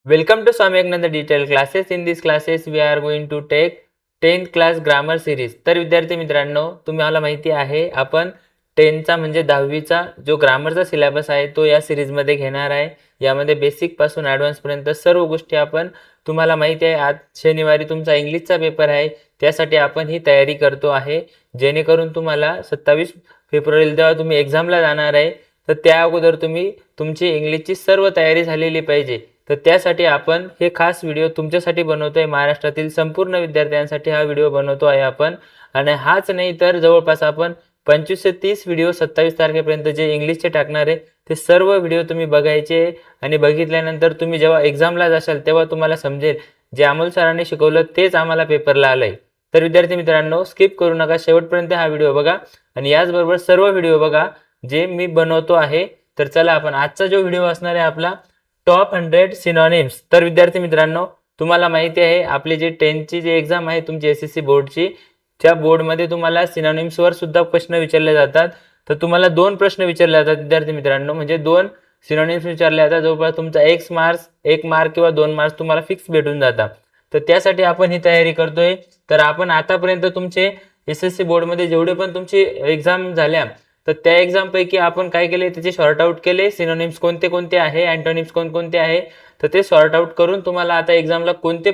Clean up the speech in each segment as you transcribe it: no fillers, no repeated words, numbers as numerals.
Welcome to Swami Aghnanda Detailed Classes. In these classes, we are going to take 10th class grammar series. तर विद्यार्थी मित्रांनो, तुम्हाला माहिती आहे आपण 10चा म्हणजे 10वीचा जो ग्रामरचा सिलेबस आहे तो या सिरीजमध्ये घेणार आहे. यामध्ये बेसिक पासून ॲडव्हान्स पर्यंत सर्व गोष्टी आपण तुम्हाला माहिती आहे. आज शनिवारी तुमचा इंग्लिशचा पेपर आहे, त्यासाठी आपण ही तयारी करतो आहे. जेणेकरून तुम्हाला 27 फेब्रुवारीला जेव्हा तुम्ही एक्झामला जाणार आहे तर त्या अगोदर तुम्ही तुमची इंग्लिशची सर्व तयारी झालेली पाहिजे. तर त्यासाठी आपण हे खास व्हिडिओ तुमच्यासाठी बनवतो आहे. महाराष्ट्रातील संपूर्ण विद्यार्थ्यांसाठी हा व्हिडिओ बनवतो आहे आपण. आणि हाच नाही तर जवळपास आपण 25 ते 30 व्हिडिओ 27 तारखेपर्यंत जे इंग्लिशचे टाकणार आहे ते सर्व व्हिडिओ तुम्ही बघायचे. आणि बघितल्यानंतर तुम्ही जेव्हा एक्झामला जाशाल तेव्हा तुम्हाला समजेल जे अमोल सरांनी शिकवलं तेच आम्हाला पेपरला आलं आहे. तर विद्यार्थी मित्रांनो, स्किप करू नका, शेवटपर्यंत हा व्हिडिओ बघा आणि याचबरोबर सर्व व्हिडिओ बघा जे मी बनवतो आहे. तर चला आपण आजचा जो व्हिडिओ असणार आहे आपला टॉप 100 सिनॉनिम्स. तर विद्यार्थी मित्रांनो, तुम्हाला माहिती आहे आपली जी 10ची जी एक्झाम आहे तुमची SSC बोर्डची, त्या बोर्डमध्ये तुम्हाला सिनॉनिम्सवर सुद्धा प्रश्न विचारले जातात. तर तुम्हाला 2 प्रश्न विचारले जातात विद्यार्थी मित्रांनो, म्हणजे 2 सिनॉनिम्स विचारले जातात. जवळपास तुमचा 1 मार्क किंवा 2 मार्क्स तुम्हाला फिक्स भेटून जातात. तर त्यासाठी आपण ही तयारी करतोय. तर आपण आतापर्यंत तुमचे SSC बोर्डमध्ये जेवढे पण तुमची एक्झाम झाल्या तर त्या एक्झामपैकी आपण काय केले त्याचे सॉर्ट आउट केले. सिनोनिम्स कोणते कोणते आहे, अँटोनिम्स कोणकोणते आहे, तर ते सॉर्ट आउट करून तुम्हाला आता एक्झामला कोणते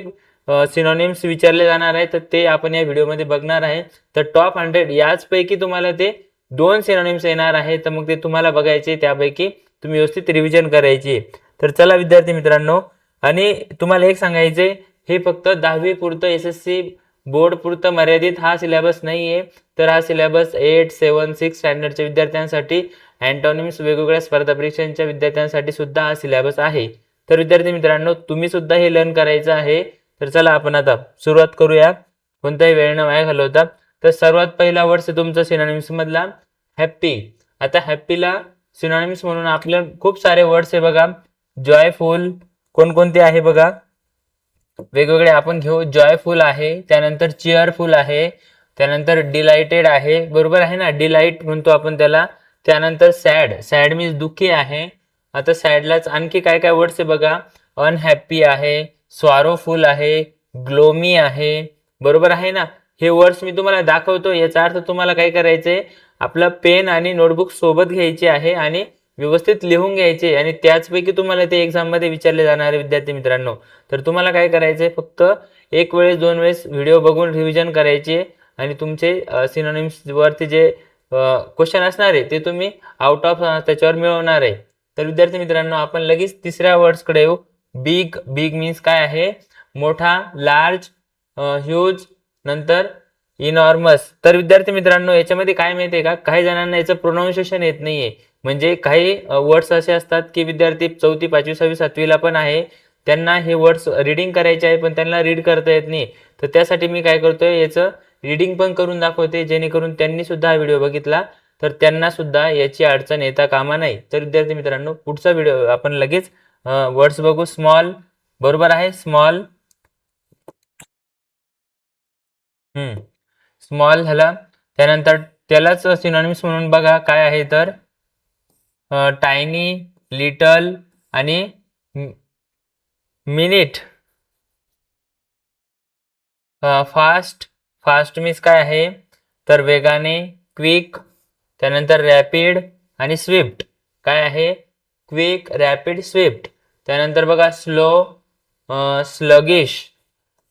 सिनोनिम्स विचारले जाणार आहे तर ते आपण या व्हिडिओमध्ये बघणार आहे. तर टॉप 100 याचपैकी तुम्हाला ते 2 सिनोनिम्स येणार आहे. तर मग ते तुम्हाला बघायचे, त्यापैकी तुम्ही व्यवस्थित रिव्हिजन करायची. तर चला विद्यार्थी मित्रांनो, आणि तुम्हाला एक सांगायचे, हे फक्त 10वी पुरतं SSC बोर्ड पुरतं मर्यादित हा सिलेबस नाही आहे. तर हा सिलेबस 8, 7, 6 स्टँडर्डच्या विद्यार्थ्यांसाठी, अँटोनिम्स वेगवेगळ्या स्पर्धा परीक्षांच्या विद्यार्थ्यांसाठी सुद्धा हा सिलेबस आहे. तर विद्यार्थी मित्रांनो, तुम्ही सुद्धा हे लर्न करायचं आहे. तर चला आपण आता सुरुवात करूया, कोणताही वेळ न वाया घालवता. तर सर्वात पहिला वर्ड्स तुमचा सिनोनिम्स मधला हॅप्पी. आता हॅप्पीला सिनोनिम्स म्हणून आपल्या खूप सारे वर्ड्स आहे बघा. जॉयफुल कोणकोणते आहे बघा, वेगवेगळे आपण घेऊ. जॉयफुल आहे, त्यानंतर चीअरफुल आहे, त्यानंतर डिलाइटेड आहे, बरोबर आहे ना, डिलाइट म्हणतो आपण त्याला. त्यानंतर सॅड, सॅड मीन्स दुःखी आहे. आता सॅडलाच आणखी काय काय वर्ड्स आहे बघा. अनहॅप्पी आहे, स्वारोफुल आहे, ग्लोमी आहे, बरोबर आहे ना. हे वर्ड्स मी तुम्हाला दाखवतो, याचा अर्थ तुम्हाला काय करायचंय, आपला पेन आणि नोटबुक सोबत घ्यायची आहे आणि व्यवस्थित लिहून घ्यायचे. आणि त्याचपैकी तुम्हाला ते एक्झाममध्ये विचारले जाणारे विद्यार्थी मित्रांनो. तर तुम्हाला काय करायचंय, फक्त एक वेळेस 2 वेळेस व्हिडिओ बघून रिव्हिजन करायचे आणि तुमचे सिनोनिम्स वरती जे क्वेश्चन असणार आहे ते तुम्ही आउट ऑफ त्याच्यावर मिळवणार आहे. तर विद्यार्थी मित्रांनो, आपण लगेच तिसऱ्या वर्ड्सकडे येऊ. बिग. बिग मीन्स काय आहे, मोठा, लार्ज, ह्यूज, नंतर इनॉर्मस. तर विद्यार्थी मित्रांनो, याच्यामध्ये काय माहिती आहे का, काही जणांना याचं प्रोनाऊन्सिएशन येत नाहीये. म्हणजे काही वर्ड्स असे असतात की विद्यार्थी 4थी, 5वी, 6वी, 7वीला पण आहे, त्यांना हे वर्ड्स रीडिंग करायचे आहे पण त्यांना रीड करता येत नाही. तर त्यासाठी मी काय करतोय, याचं रीडिंग पण करून दाखवते, जेणेकरून त्यांनी सुद्धा हा व्हिडिओ बघितला तर त्यांना सुद्धा याची अडचण येता कामा नाही. तर विद्यार्थी मित्रांनो, पुढचा व्हिडिओ आपण लगेच वर्ड्स बघू. स्मॉल, बरोबर आहे, स्मॉल. स्मॉल झाला. त्यानंतर त्यालाच सिनॉनिम्स म्हणून बघा काय आहे, तर टायनी, लिटल आणि मिनिट. फास्ट. फास्ट मीन्स काय आहे, तर वेगाने, क्विक. त्यानंतर रॅपिड आणि स्विफ्ट. काय आहे, क्विक, रॅपिड, स्विफ्ट. त्यानंतर बघा स्लो, स्लगिश.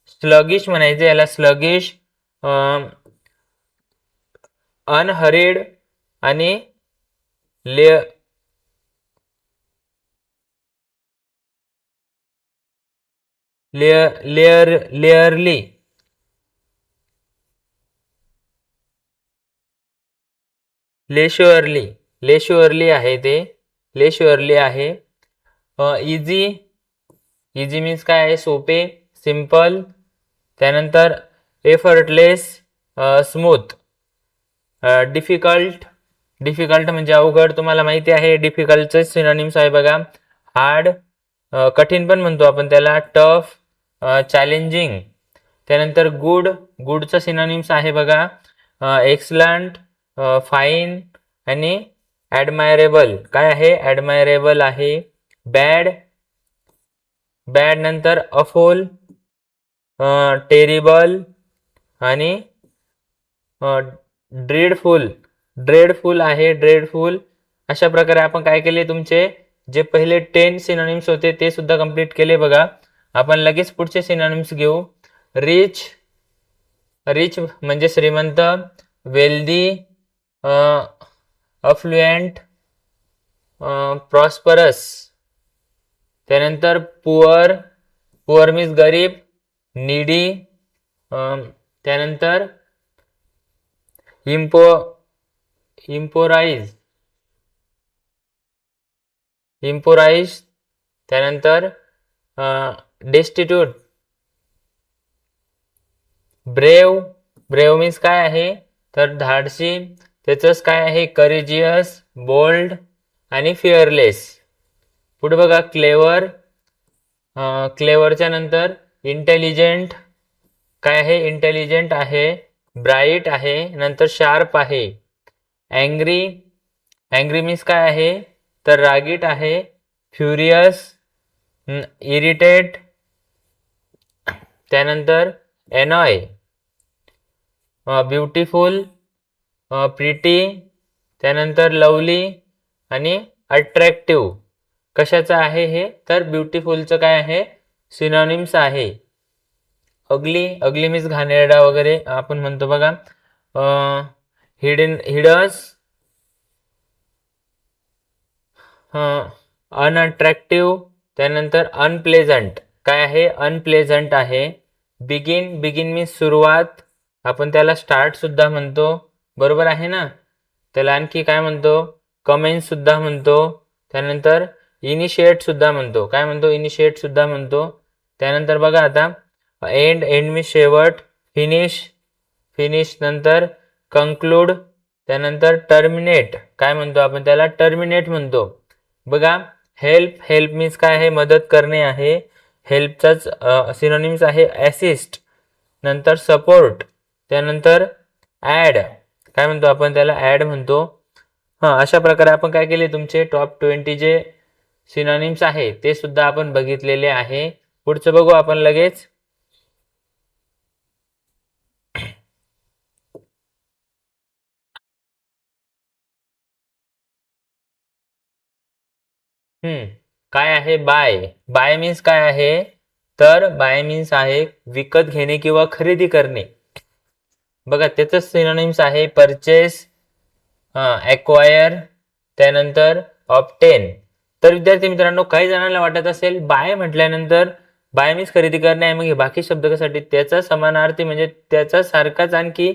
स्लगिश म्हणायचे याला, स्लगिश, अनहरीड आणि ले लेअर लेअरली. लेश्युअरली. लेश्युअरली आहे ते, लेश्युअरली आहे. इझी. इझी मीन्स काय आहे, सोपे, सिंपल. त्यानंतर एफर्टलेस, स्मूथ. डिफिकल्ट. डिफिकल्ट म्हणजे अवघड, तुम्हाला माहिती आहे. डिफिकल्टचे सिनोनिम्स आहे बघा. हार्ड, कठीण पण म्हणतो आपण त्याला. Tough, challenging. त्यानंतर गुड. गुडचं सिनोनिम्स आहे बघा. एक्सलंट, फाईन आणि ॲडमायरेबल. काय आहे, ॲडमायरेबल आहे. बॅड, बॅड नंतर अफोल, टेरिबल आणि ड्रेडफुल. ड्रेडफुल आहे, ड्रेडफुल. अशा प्रकारे आपण काय केले, तुमचे जे पहिले 10 सिनोनिम्स होते ते सुद्धा कंप्लीट केले. बघा आपण लगेच पुढचे सिनोनिम्स घेऊ. रिच, रिच म्हणजे श्रीमंत. Wealthy, affluent, prosperous. त्यानंतर पुअर, पुअर मीन्स गरीब. नीडी, त्यानंतर इम्पो इम्पोराइज, इम्पोराइज. त्यानंतर डेस्टिट्यूट. ब्रेव, ब्रेव मीन्स काय आहे तर धाडसी. त्याचंच काय आहे करेजियस, बोल्ड आणि फिअरलेस. पुढे बघा क्लेवर, क्लेवरच्या नंतर इंटेलिजंट. काय आहे इंटेलिजंट आहे. ब्राईट आहे, नंतर शार्प आहे. अँग्री, अँग्री मीन्स काय आहे तर रागीट आहे. Furious, irritate. त्यानंतर एनॉय, ब्युटिफुल, प्रिटी. त्यानंतर लवली आणि अट्रॅक्टिव्ह. कशाचं आहे हे तर ब्युटिफुलचं काय आहे सिनोनिम्स आहे. अगली, अगली मीन्स घाणेरडा वगैरे आपण म्हणतो बघा. हिडस, अनअट्रॅक्टिव्ह. त्यानंतर अनप्लेझंट, काय आहे अनप्लेझंट आहे. बिगिन, बिगिन मीन्स सुरुवात. आपण त्याला स्टार्ट सुद्धा म्हणतो, बरोबर आहे ना. त्याला आणखी काय म्हणतो कमेंस सुद्धा म्हणतो. त्यानंतर इनिशिएट सुद्धा म्हणतो. काय म्हणतो इनिशिएट सुद्धा म्हणतो. त्यानंतर बघा आता एंड, एंड मीन्स शेवट. फिनिश, फिनिश नंतर कंक्लूड. त्यानंतर टर्मिनेट, काय म्हणतो आपण त्याला टर्मिनेट म्हणतो. बघा हेल्प, हेल्प मीन्स काय आहे मदत करणे आहे. हेल्पचाच सिनोनिम्स आहे असिस्ट. नंतर सपोर्ट. त्यानंतर ॲड, काय म्हणतो आपण त्याला ॲड म्हणतो. अशा प्रकारे आपण काय केले तुमचे टॉप 20 जे सिनोनिम्स आहे ते सुद्धा आपण बघितलेले आहे. पुढचं बघू आपण लगेच. काय आहे बाय. बाय मीन्स काय आहे तर बाय मीन्स आहे विकत घेणे किंवा खरेदी करणे. बघा त्याचं सिनोनिम्स आहे परचेस, एक्वायर. त्यानंतर ऑब्टेन. तर विद्यार्थी मित्रांनो काही जणांना वाटत असेल बाय म्हटल्यानंतर बाय मीन्स खरेदी करणे आहे, मग हे बाकी शब्द कशासाठी. त्याचा समानार्थी म्हणजे त्याचा सारखाच आणखी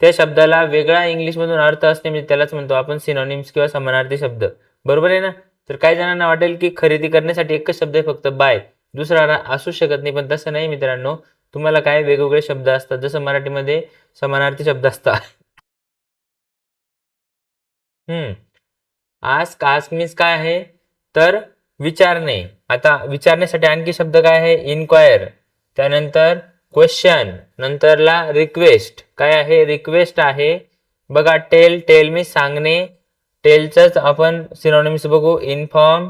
त्या शब्दाला वेगळा इंग्लिशमधून अर्थ असणे म्हणजे त्यालाच म्हणतो आपण सिनोनिम्स किंवा समानार्थी शब्द, बरोबर आहे ना. तर काही जणांना वाटेल की खरेदी करण्यासाठी एकच शब्द आहे फक्त बाय, दुसरा असू शकत नाही, पण तसं नाही मित्रांनो. तुम्हाला काय वेगवेगळे शब्द असतात जसं मराठीमध्ये समानार्थी शब्द असतात. आस्क, आस्क मीन्स काय आहे तर विचारणे. आता विचारण्यासाठी आणखी शब्द काय आहे इन्क्वायर. त्यानंतर क्वेश्चन, नंतरला रिक्वेस्ट. काय आहे रिक्वेस्ट आहे. बघा टेल, टेल मीन्स सांगणे. टेलचंच आपण सिनोनिम्स बघू इन्फॉर्म,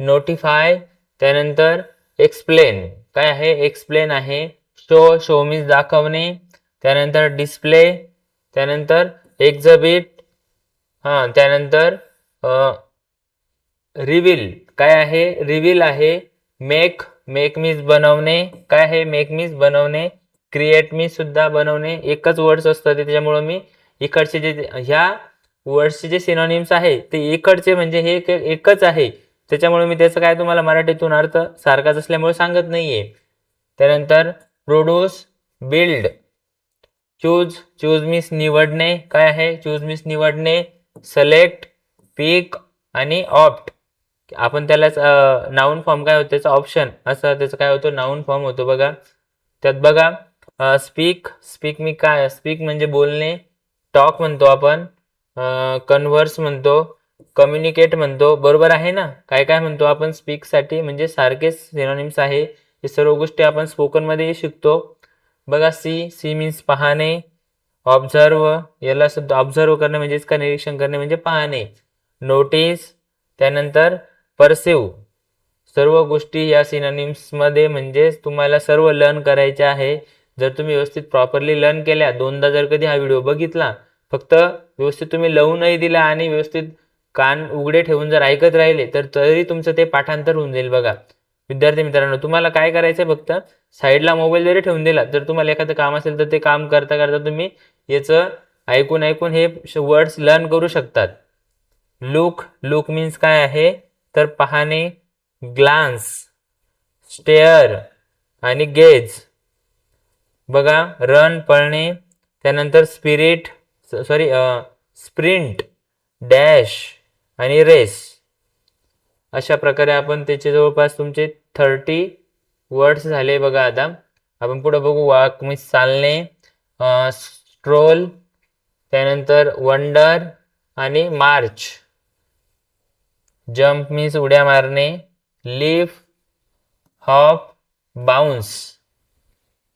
नोटिफाय. त्यानंतर एक्सप्लेन, काय आहे एक्सप्लेन आहे. शो, शो मीन्स दाखवणे. त्यानंतर डिस्प्ले. त्यानंतर एक्झिबिट. त्यानंतर रिव्हील, काय आहे रिव्हील आहे. मेक, मेक मीन्स बनवणे. काय आहे मेक मीन्स बनवणे. क्रिएट मीन्स सुद्धा बनवणे. एकच वर्ड्स असतात त्याच्यामुळं मी इकडचे जे ह्या वर्ड्सचे जे सिनोनिम्स आहे ते इकडचे म्हणजे हे एकच आहे, त्याच्यामुळे मी त्याचं काय तुम्हाला मराठीतून अर्थ सारखाच असल्यामुळे सांगत नाहीये. त्यानंतर produce, build. Choose, choose means निवडणे. काय आहे चूज मीन्स निवडणे. सिलेक्ट, पिक आणि ऑप्ट. आपण त्यालाच नाऊन फॉर्म काय होतं त्याचा ऑप्शन असं त्याचं काय होतं नाऊन फॉर्म होतो बघा. त्यात बघा स्पीक, स्पीक मी काय स्पीक म्हणजे बोलणे. टॉक म्हणतो आपण, कन्व्हर्स म्हणतो, कम्युनिकेट म्हणतो, बरोबर आहे ना. काय काय म्हणतो आपण स्पीकसाठी म्हणजे सारखेच सिनोनिम्स आहे. हे सर्व गोष्टी आपण स्पोकनमध्ये शिकतो. बघा सी, सी मीन्स पाहणे. ऑब्झर्व, याला सुद्धा ऑब्झर्व करणे म्हणजेच का निरीक्षण करणे म्हणजे पाहणे. नोटीस. त्यानंतर परसिव्ह, सर्व गोष्टी या सिनोनिम्समध्ये म्हणजे तुम्हाला सर्व लर्न करायचे आहे. जर तुम्ही व्यवस्थित प्रॉपरली लर्न केल्या, दोनदा जर कधी हा व्हिडिओ बघितला, फक्त व्यवस्थित तुम्ही लावूनही दिला आणि व्यवस्थित कान उघडे ठेवून जर ऐकत राहिले, तर तरी तुमचं ते पाठांतर होऊन जाईल. बघा विद्यार्थी मित्रांनो, तुम्हाला काय करायचं आहे, फक्त साईडला मोबाईल जरी ठेवून दिला, तर तुम्हाला एखादं काम असेल तर ते काम करता करता तुम्ही याचं ऐकून ऐकून हे वर्ड्स लर्न करू शकतात. लुक, लुक मीन्स काय आहे तर पाहणे, ग्लान्स, स्टेअर आणि गेज. बघा रन पळणे, त्यानंतर स्प्रिंट, डॅश आणि रेस. अशा प्रकारे आपण त्याचे जवळपास तुमचे 30 वर्ड्स झाले. बघा आता आपण पुढे बघू. वॉक मीन्स चालणे, स्ट्रोल, त्यानंतर वंडर आणि मार्च. जंप मीन्स उड्या मारणे, leaf, hop, bounce.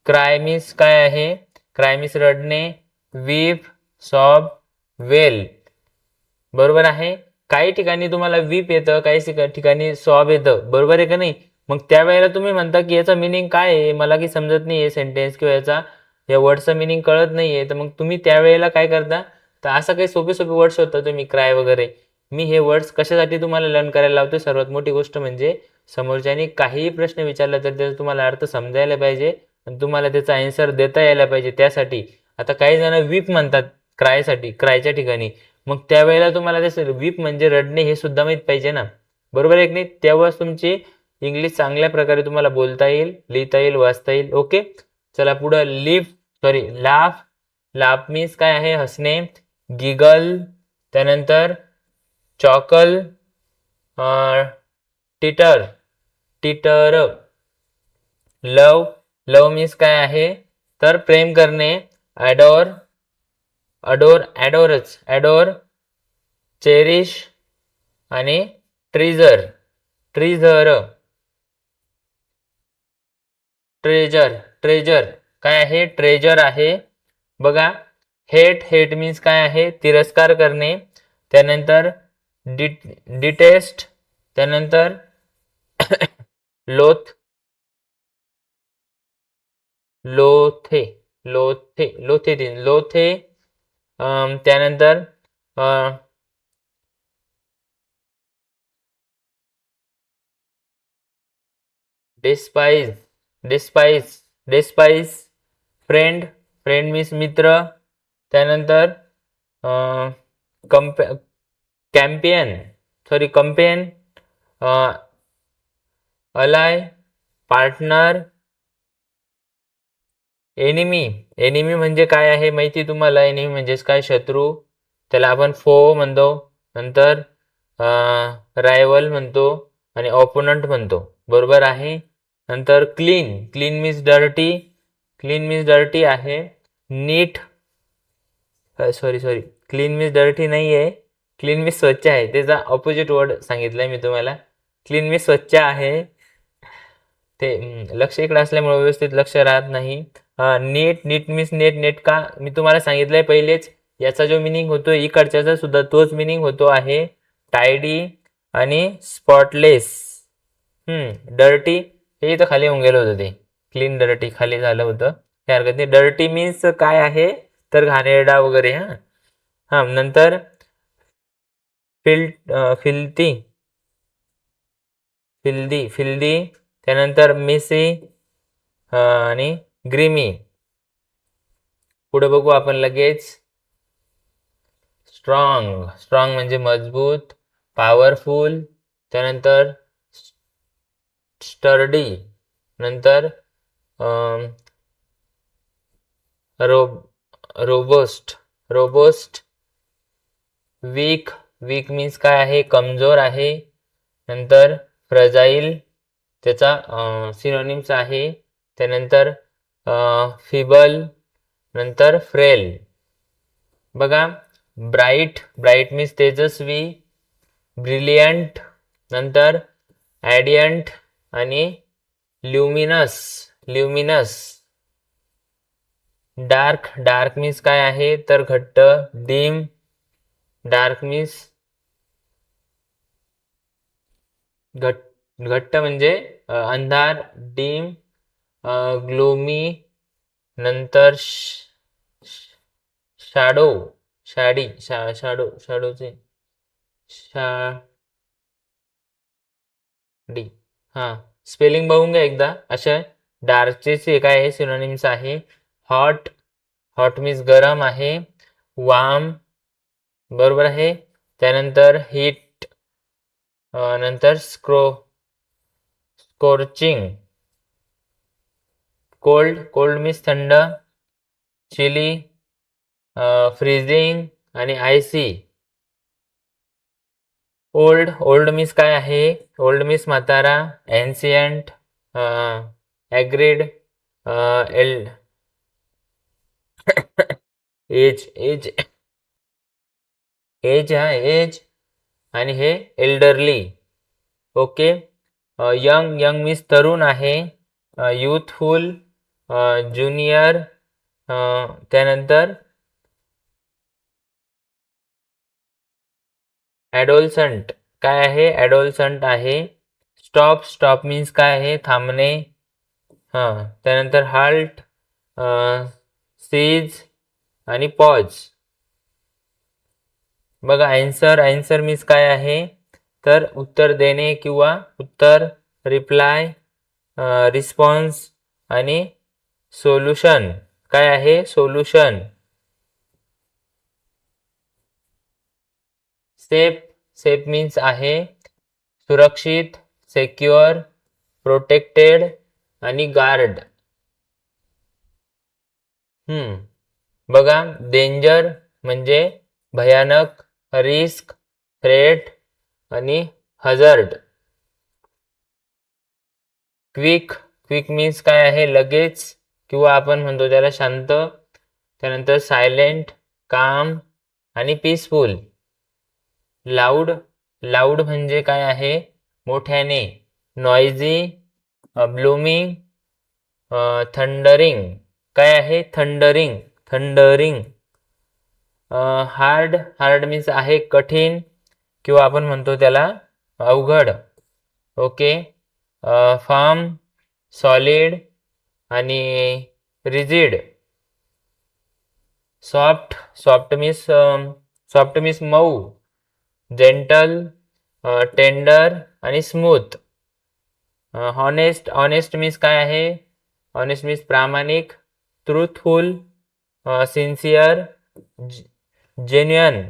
Cry means काय आहे, क्राय मीन्स रडणे, वीप, सॉब, वेल. बरोबर आहे. काही ठिकाणी तुम्हाला वीप येतं, काही ठिकाणी सॉब येतं, बरोबर आहे का नाही. मग त्यावेळेला तुम्ही म्हणता की याचा मिनिंग काय आहे, मला की समजत नाही आहे सेंटेन्स किंवा या वर्डचा मिनिंग कळत नाही आहे. तर मग तुम्ही त्यावेळेला काय करता, तर असं काही सोपे सोपे वर्ड्स होतात तुम्ही क्राय वगैरे. मी हे वर्ड्स कशासाठी तुम्हाला लर्न करायला लावतो. सर्वात मोठी गोष्ट म्हणजे समोरच्याने काहीही प्रश्न विचारला तर त्याचा तुम्हाला अर्थ समजायला पाहिजे आणि तुम्हाला त्याचा आन्सर देता यायला पाहिजे. त्यासाठी आता काही जण वीप म्हणतात क्रायसाठी, क्रायच्या ठिकाणी. मग त्यावेळेला तुम्हाला ते वीप म्हणजे रडणे हे सुद्धा माहीत पाहिजे ना, बरोबर आहे की नाही. तेव्हाच तुमची इंग्लिश चांगल्या प्रकारे तुम्हाला बोलता येईल, लिहिता येईल, वाचता येईल. ओके, चला पुढं. लाफ. लाफ मीन्स काय आहे, हसणे, गिगल, त्यानंतर चॉकल, टिटर, टिटर. लव, लव मीन्स काय आहे तर प्रेम करणे, ॲडोर, ॲडोर, चेरिश आणि ट्रेझर, ट्रेझर काय आहे, ट्रेझर आहे. बघा हेट मीन्स काय आहे, तिरस्कार करणे, त्यानंतर डिटेस्ट, त्यानंतर लोथ, लोथे, त्यानंतर डिस्पाइज, फ्रेंड मीन्स मित्र, त्यानंतर कंपेन, अलाय, पार्टनर. एनिमी म्हणजे काय आहे माहिती तुम्हाला. एनिमी म्हणजेच काय, शत्रू. त्याला आपण फो म्हणतो, नंतर रायवल म्हणतो आणि ऑपोनंट म्हणतो, बरोबर आहे. नंतर क्लीन मीन्स डर्टी आहे. नीट, क्लीन मीन्स डर्टी नाही आहे, क्लीन मीन्स स्वच्छ आहे. त्याचा ऑपोजिट वर्ड सांगितलंय मी तुम्हाला. क्लीन मीन्स स्वच्छ आहे. ते लक्ष इकडे असल्यामुळे व्यवस्थित लक्ष राहत नाही. नीट मीन्स नेट का मी तुम्हाला सांगितलंय पहिलेच. याचा जो मिनिंग होतो इकडच्याचा सुद्धा तोच मिनिंग होतो आहे, टायडी आणि स्पॉटलेस. डर्टी हे इथं खाली होऊन गेलं होतं, ते क्लीन डर्टी खाली झालं होतं, काही हरकत नाही. डर्टी मीन्स काय आहे तर घाणेरडा वगैरे. नंतर फिल्दी, त्यानंतर मेसी आणि ग्रीमी. पुढे बघू आपण लगेच. स्ट्रॉंग म्हणजे मजबूत, पॉवरफुल, त्यानंतर स्टर्डी, नंतर रोबोस्ट. वीक मीन्स काय आहे, कमजोर आहे. नंतर फ्रजाईल, त्याचा सिनोनिम्स आहे. त्यानंतर फिबल, नंतर फ्रेल. बघा ब्राईट मीन्स तेजस्वी, ब्रिलियंट, नंतर ॲडियंट आणि ल्युमिनस. डार्क मीन्स काय आहे तर घट्ट, डीम. डार्क मीन्स घट्ट म्हणजे अंधार, डीम, ग्लोमी, नंतर शॅडो, शॅडोचे शाडी. हा, स्पेलिंग बघून घ्या एकदा. अशा डार्कचे काय आहे सिनोनिम्स आहे. हॉट, हॉट मीन्स गरम आहे. वार्म, बरोबर आहे. त्यानंतर हीट, नंतर स्कोर्चिंग. कोल्ड, कोल्ड मीन्स थंड. चिली, फ्रीजिंग आणि आयसी. ओल्ड, ओल्ड मीन्स काय आहे. ओल्ड मीन्स म्हातारा. एन्शियंट, ॲग्रीड, एल एज, एज, एज हा एज. आणि हे elderly. Okay. Young, young means तरुण आहे. Youthful, junior. त्यानंतर ॲडोलसंट, काय आहे. ॲडोलसंट आहे. स्टॉप, स्टॉप मीन्स काय आहे थांबणे. त्यानंतर हाल्ट, सीज आणि पॉज. बघा ॲन्सर, ॲन्सर मीन्स काय आहे तर उत्तर देणे किंवा उत्तर, रिप्लाय, रिस्पॉन्स आणि सोल्युशन. काय आहे सोल्युशन. सेफ, सेफ मीन्स आहे सुरक्षित, सेक्युअर, प्रोटेक्टेड आणि गार्ड. बघा डेंजर म्हणजे भयानक, रिस्क, थ्रेट आणि हझर्ड. क्विक, क्विक मीन्स काय आहे लगेच किंवा आपण म्हणतो त्याला शांत. त्यानंतर सायलेंट, काम आणि पीसफुल. लाऊड, लाऊड म्हणजे काय आहे मोठ्याने. Noisy, blooming, thundering. काय आहे thundering, thundering. Hard, hard means आहे कठीण किंवा आपण म्हणतो त्याला अवघड. ओके. फर्म, सॉलिड आणि रिजिड. सॉफ्ट, सॉफ्ट मीन्स मऊ. जेंटल, टेंडर आणि स्मूथ. हॉनेस्ट, ऑनेस्ट मीन्स काय आहे. ऑनेस्ट मीन्स प्रामाणिक. Truthful, sincere, genuine.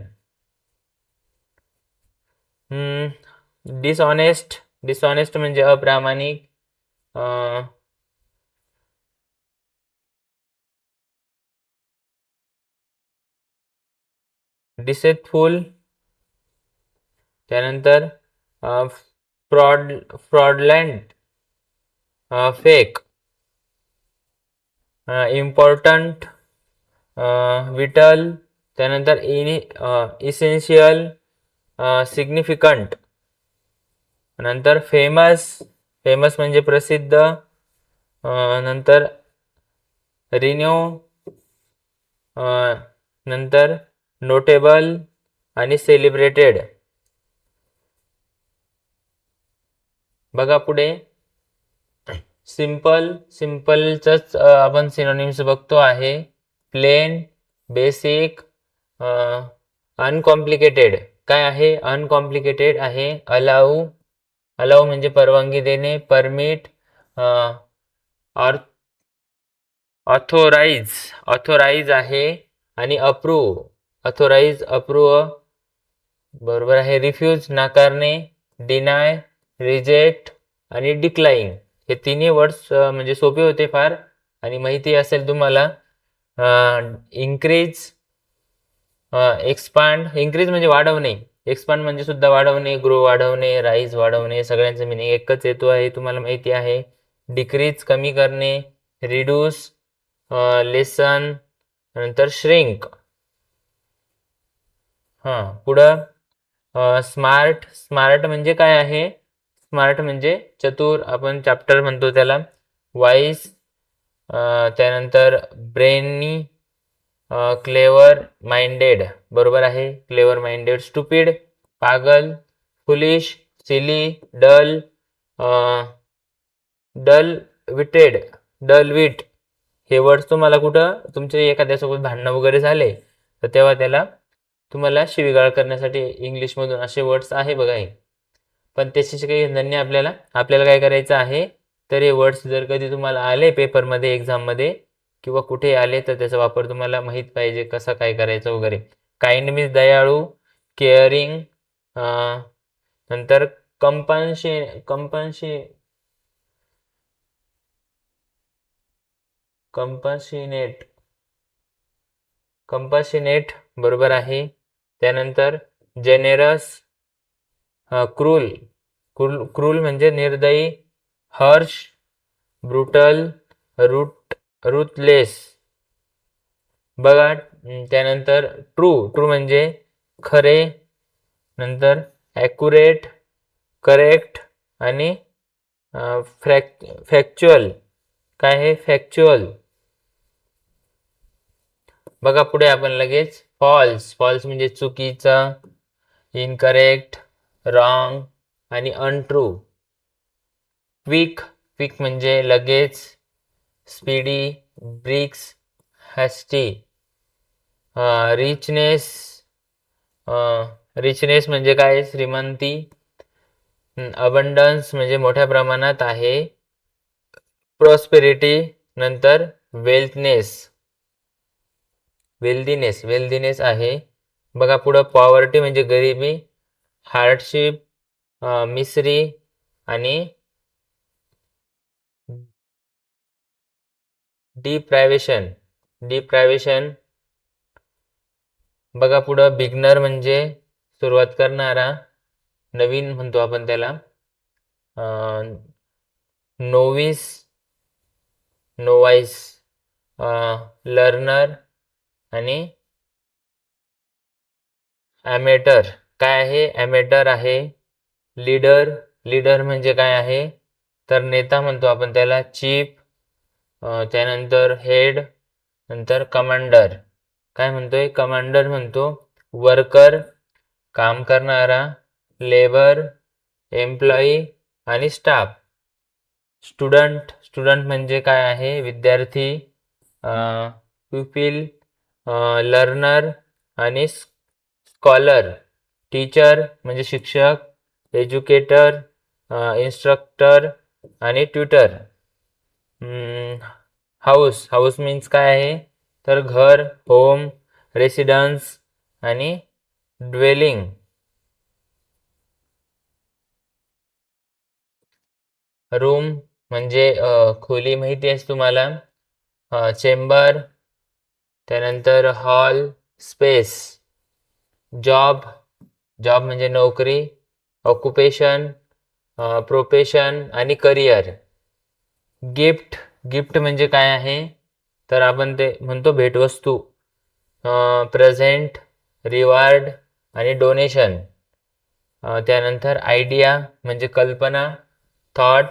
Dishonest, dishonest म्हणजे अप्रामाणिक. डिसेटफुल. त्यानंतर फ्रॉडलंट, फेक. Important, whittle. त्यानंतर इसेन्शियल, सिग्निफिकंट. नंतर फेमस, फेमस म्हणजे प्रसिद्ध. नंतर रिन्यू, नंतर नोटेबल आणि सेलिब्रेटेड. बघा पुढे सिंपल, सिंपलच आपण सिनोनिम्स बघतो आहे. Plain, basic, uncomplicated. काय आहे अनकॉम्प्लिकेटेड आहे. अलाऊ, अलाऊ म्हणजे परवानगी देणे. परमिट, ऑथोराइज, ऑथोराइज आहे. आणि अप्रूव्ह, ऑथोराइज, अप्रूव्ह, बरोबर आहे. रिफ्यूज नाकारणे. डिनाय, रिजेक्ट आणि डिक्लाइन. हे तिन्ही वर्ड्स म्हणजे सोपे होते फार आणि माहिती असेल तुम्हाला. Increase, expand. इन्क्रीज म्हणजे वाढवणे. एक्सपांड म्हणजे सुद्धा वाढवणे. ग्रो वाढवणे. राईज वाढवणे. सगळ्यांचं मिनिंग एकच येतो आहे तुम्हाला माहिती आहे. डिक्रीज कमी करणे. Reduce, lesson. नंतर श्रिंक. पुढं स्मार्ट, स्मार्ट म्हणजे काय आहे. स्मार्ट म्हणजे चतुर, आपण चॅप्टर म्हणतो त्याला. वाईस, त्यानंतर ब्रेनी, क्लेवर माइंडेड, बरोबर आहे. Clever minded. स्टुपिड, पागल. Foolish, silly, dull, dull witted, dull wit हे वर्ड्स तुम्हाला कुठं तुमचे एखाद्यासोबत भांडणं वगैरे झाले तर तेव्हा त्याला तुम्हाला शिवीगाळ करण्यासाठी इंग्लिशमधून असे वर्ड्स आहे बघा हे. पण त्याच्याशी काही घेणं नाही आपल्याला. आपल्याला काय करायचं आहे, तर हे वर्ड्स जर कधी तुम्हाला आले पेपरमध्ये, एक्झाममध्ये किंवा कुठे आले तर त्याचा वापर तुम्हाला माहीत पाहिजे कसा काय करायचा वगैरे. काइंड मीन्स दयाळू, केअरिंग, नंतर कंपॅशनेट कंपॅशनेट बरोबर आहे. त्यानंतर जेनेरस, क्रूल, क्रूल म्हणजे निर्दयी, हर्ष, ब्रुटल, रुथलेस बघा. त्यानंतर ट्रू, ट्रू म्हणजे खरे, नंतर ॲक्युरेट, करेक्ट आणि फॅक्च्युअल. काय आहे फॅक्च्युअल? बघा पुढे आपण लगेच फॉल्स, फॉल्स म्हणजे चुकीचा, इनकरेक्ट, रॉंग आणि अनट्रू. क्विक, क्विक म्हणजे लगेच, स्पीडी, ब्रिक्स, हॅस्टी. रिचनेस, रिचनेस म्हणजे काय श्रीमंती. अबंडन्स म्हणजे मोठ्या प्रमाणात आहे. प्रॉस्पेरिटी, नंतर वेल्थनेस, वेल्दीनेस आहे. बघा पुढं पॉवर्टी म्हणजे गरिबी, हार्डशिप, मिसरी आणि डिप्रायव्हेशन. डिप्रायव्हेशन बघा पुढं बिगनर म्हणजे सुरुवात करणारा, नवीन म्हणतो आपण त्याला. नोविस, नोवाइस, लर्नर आणि ॲमेटर. काय आहे ॲमेटर आहे. लीडर, लीडर म्हणजे काय आहे तर नेता म्हणतो आपण त्याला. चीफ, त्यानंतर हेड, नंतर कमांडर. काय म्हणतोय कमांडर म्हणतो. वर्कर, काम करणारा, लेबर, एम्प्लॉई आणि स्टाफ. स्टुडंट, स्टुडंट म्हणजे काय आहे विद्यार्थी, प्युपिल, लर्नर आणि स्कॉलर. टीचर म्हणजे शिक्षक, एज्युकेटर, इन्स्ट्रक्टर आणि ट्युटर. हाऊस, हाऊस मीन्स काय आहे तर घर, होम, रेसिडन्स आणि ड्वेलिंग. रूम म्हणजे खोली माहिती आहे तुम्हाला. चेंबर, त्यानंतर हॉल, स्पेस. जॉब, जॉब म्हणजे नोकरी, ऑक्युपेशन, प्रोफेशन आणि करिअर. गिफ्ट, गिफ्ट म्हणजे काय आहे तर आपण ते म्हणतो भेटवस्तू. प्रेझेंट, रिवॉर्ड आणि डोनेशन. त्यानंतर आयडिया म्हणजे कल्पना, थॉट,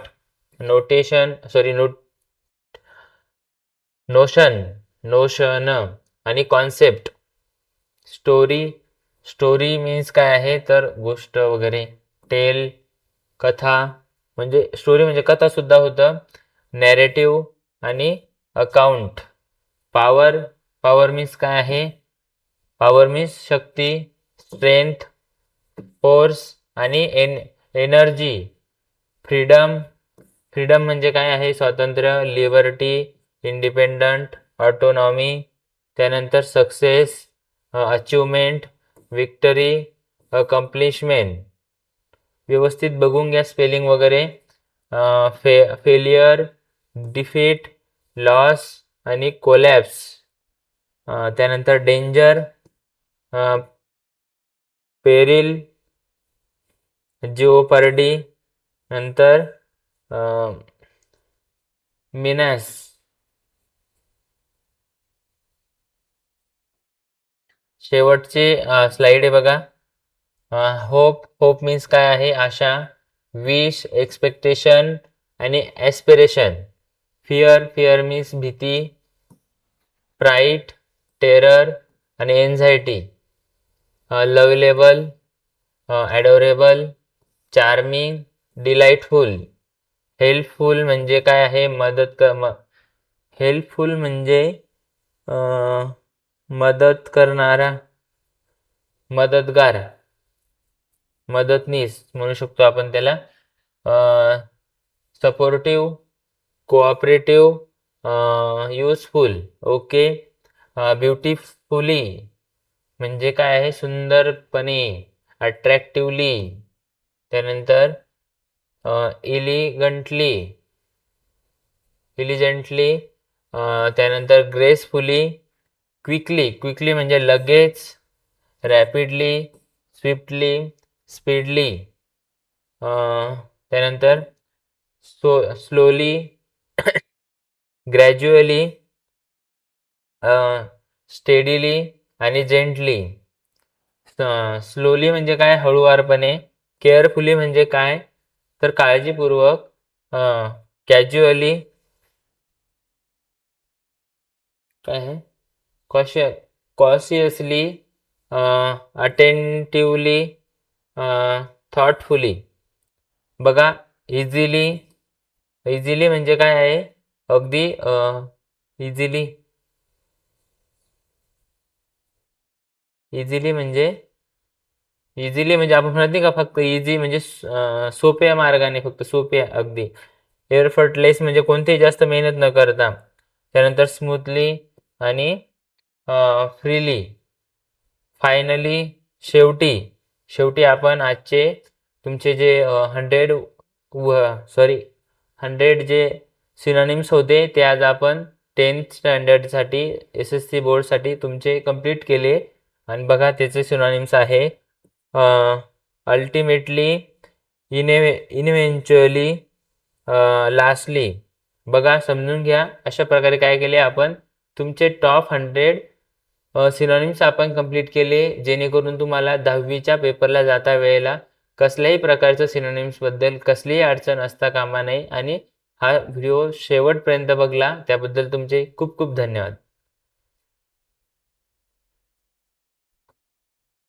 नोशन, नोशन आणि कॉन्सेप्ट. स्टोरी, स्टोरी मीन्स काय आहे तर गोष्ट वगैरे. टेल, कथा म्हणजे स्टोरी म्हणजे कथा सुद्धा होतं. नॅरेटिव्ह आणि अकाउंट. पॉवर, पॉवर मीन्स काय आहे पॉवर मीन्स शक्ती, स्ट्रेंथ, फोर्स आणि एनर्जी. फ्रीडम, फ्रीडम म्हणजे काय आहे स्वातंत्र्य, लिबर्टी, इंडिपेंडंट, ऑटोनॉमी. त्यानंतर सक्सेस, अचिव्हमेंट, विक्टरी, अकम्प्लिशमेंट. व्यवस्थित बघून घ्या स्पेलिंग वगैरे. फेलियर, डिफीट, लॉस आणि कोलॅप्स. त्यानंतर डेंजर, पेरिल, जिओपर्डी, नंतर मिनस. शेवटची स्लाइड आहे बघा. होप, होप मीन्स काय आहे आशा, विश, एक्सपेक्टेशन आणि ॲस्पिरेशन. फिअर, फिअर मीन्स भीती, फ्राईट, टेरर आणि anxiety. Lovable, adorable, charming, delightful. Helpful म्हणजे काय आहे? हेल्पफुल म्हणजे मदत करणारा, मदतगार, मदतनीस म्हणू शकतो आपण त्याला. Supportive, cooperative, useful. Okay. Beautifully म्हणजे काय आहे? सुंदरपणे, अट्रॅक्टिव्हली. त्यानंतर इलिगंटली, इलिजंटली. त्यानंतर ग्रेसफुली, क्विकली, क्विकली म्हणजे लगेच, रॅपिडली, स्विफ्टली, स्पीडली. त्यानंतर स्लोली, ग्रॅज्युअली, स्टेडीली आणि जेंटली. स्लोली म्हणजे काय? हळूवारपणे. केअरफुली म्हणजे काय? तर काळजीपूर्वक. कॅज्युअली काय आहे? Cautiously, attentively, thoughtfully. बघा, इझिली, इझिली म्हणजे काय आहे? अगदी इझिली, इझिली म्हणजे आपण म्हणत नाही का फक्त इझी म्हणजे सोप्या मार्गाने, फक्त सोप्या अगदी. एफर्टलेस म्हणजे कोणतीही जास्त मेहनत न करता. त्यानंतर स्मूथली आणि फ्रीली. फायनली, शेवटी. शेवटी आपण आजचे तुमचे जे 100 जे सिनोनिम्स होते ते आज आपण 10th स्टँडर्डसाठी SSC बोर्डसाठी तुमचे कंप्लीट केले. आणि बघा त्याचे सिनोनिम्स आहे अल्टिमेटली, इनव्हेंच्युअली, लास्टली. बघा, समजून घ्या. अशा प्रकारे काय केले आपण? तुमचे टॉप 100 सिनोनिम्स आपण कंप्लीट केले, जेणेकरून तुम्हाला 10वीच्या पेपरला जाता वेळेला कसल्याही प्रकारचं सिनोनिम्सबद्दल कसलीही अडचण असता कामा नये. आणि हा व्हिडिओ शेवटपर्यंत बघला त्याबद्दल तुमचे खूप खूप धन्यवाद.